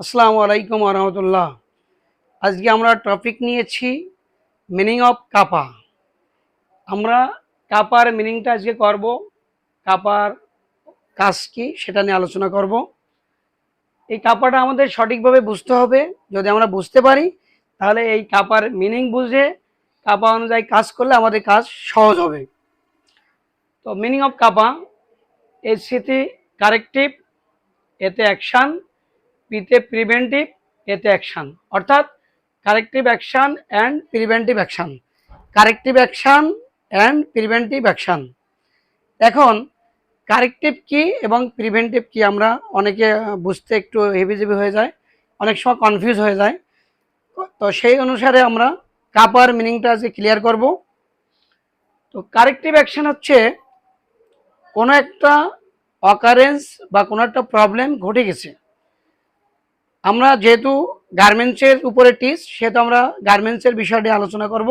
আসসালামু আলাইকুম রহমতুল্লাহ। আজকে আমরা টপিক নিয়েছি মিনিং অফ কাপা। আমরা কাপার মিনিংটা আজকে করব, কাপার কাজ কি সেটা নিয়ে আলোচনা করব। এই কাপাটা আমাদের সঠিকভাবে বুঝতে হবে। যদি আমরা বুঝতে পারি তাহলে এই কাপার মিনিং বুঝে কাপা অনুযায়ী কাজ করলে আমাদের কাজ সহজ হবে। তো মিনিং অফ কাপা: এর সিতে কারেক্টিভ, এতে অ্যাকশান, পিতে প্রিভেন্টিভ, এতে অ্যাকশান। অর্থাৎ corrective action and preventive action, corrective action and preventive action. এখন কারেক্টিভ কি এবং প্রিভেন্টিভ কি আমরা অনেকে বুঝতে একটু হেবিজেবি হয়ে যায়, অনেক সময় কনফিউজ হয়ে যায়। তো সেই অনুসারে আমরা কাপার মিনিংটা আজকে ক্লিয়ার করব। তো কারেক্টিভ অ্যাকশান হচ্ছে কোনো একটা অকারেন্স বা কোনো একটা প্রবলেম ঘটে গেছে। আমরা যেহেতু গার্মেন্টসের উপরে টিচ, সেহেতু আমরা গার্মেন্টসের বিষয়টি আলোচনা করব।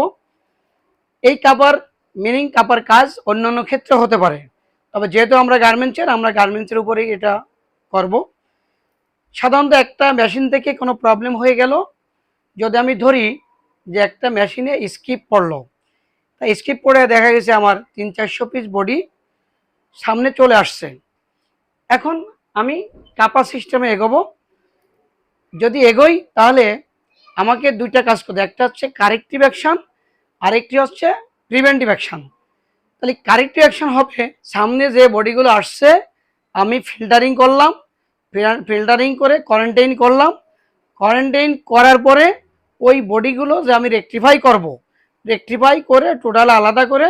এই কাপার মিনিং, কাপার কাজ অন্য অন্য ক্ষেত্রে হতে পারে, তবে যেহেতু আমরা গার্মেন্টসের উপরেই এটা করব। সাধারণত একটা মেশিন থেকে কোনো প্রবলেম হয়ে গেল, যদি আমি ধরি যে একটা মেশিনে স্কিপ পড়লো, তা স্কিপ পড়ে দেখা গেছে আমার 300-400 পিস বডি সামনে চলে আসছে। এখন আমি কাপা সিস্টেমে এগোবো। যদি এগোই তাহলে আমাকে দুইটা কাজ করতে, একটা হচ্ছে কারেক্টিভ অ্যাকশন, আরেকটি হচ্ছে প্রিভেন্টিভ অ্যাকশন। তাহলে কারেক্টিভ অ্যাকশন হবে সামনে যে বডিগুলো আসছে আমি ফিল্টারিং করলাম, ফিল্টারিং করে কোয়ারেন্টাইন করলাম, কোয়ারেন্টাইন করার পরে ওই বডিগুলো যে আমি রেকটিফাই করব, রেকটিফাই করে টোটাল আলাদা করে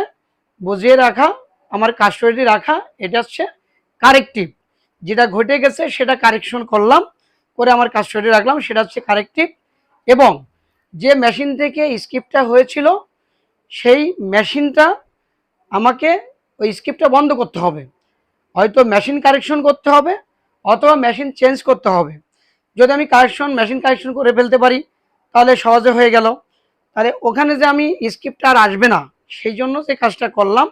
বুঝিয়ে রাখা, আমার কাস্টডি রাখা, এটা হচ্ছে কারেক্টিভ। যেটা ঘটে গেছে সেটা কারেকশন করলাম, করে আমার কাস্টডি রাখলাম, সেটা হচ্ছে কারেক্টিভ। এবং যে মেশিন থেকে স্কিপটা হয়েছিল সেই মেশিনটা আমাকে ওই স্কিপটা বন্ধ করতে হবে, হয়তো মেশিন কারেকশন করতে হবে অথবা মেশিন চেঞ্জ করতে হবে। যদি আমি মেশিন কারেকশন করে ফেলতে পারি তাহলে সহজে হয়ে গেল। তাহলে ওখানে যে আমি স্কিপটা আর আসবে না, সেই জন্য যে কাজটা করলাম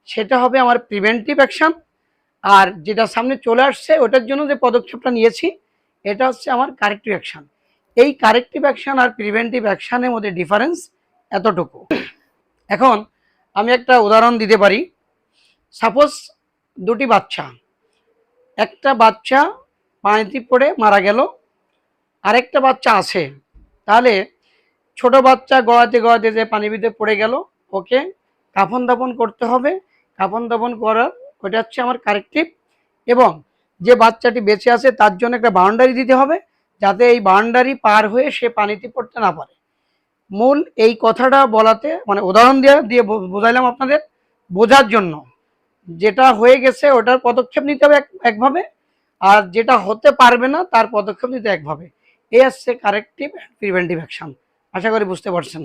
সেটা হবে আমার প্রিভেন্টিভ অ্যাকশন। আর যেটা সামনে চলে আসছে ওটার জন্য যে পদক্ষেপটা নিয়েছি এটা হচ্ছে আমার কারেক্টিভ অ্যাকশন। এই কারেক্টিভ অ্যাকশন আর প্রিভেন্টিভ অ্যাকশনের মধ্যে ডিফারেন্স এতটুকু। এখন আমি একটা উদাহরণ দিতে পারি। সাপোজ দুটি বাচ্চা, একটা বাচ্চা পানিতে পড়ে মারা গেল, আরেকটা বাচ্চা আছে। তাহলে ছোট বাচ্চা গড়াতে গড়াতে যে পানির ভিতরে পড়ে গেল, ওকে কাফন দাফন করতে হবে। কাফন দাফন করার ওটা হচ্ছে আমার কারেক্টিভ। এবং যে বাচ্চাটি বেঁচে আছে তার জন্য একটা বাউন্ডারি দিতে হবে, যাতে এই বাউন্ডারি পার হয়ে সে পানিতে পড়তে না পারে। মূল এই কথাটা বলাতে মানে উদাহরণ দিয়ে দিয়ে বোঝাইলাম আপনাদের বোঝার জন্য। যেটা হয়ে গেছে ওটার পদক্ষেপ নিতে হবে একভাবে, আর যেটা হতে পারবে না তার পদক্ষেপ নিতে একভাবে। এই হচ্ছে কারেক্টিভ প্রিভেন্টিভ অ্যাকশন। আশা করি বুঝতে পারছেন।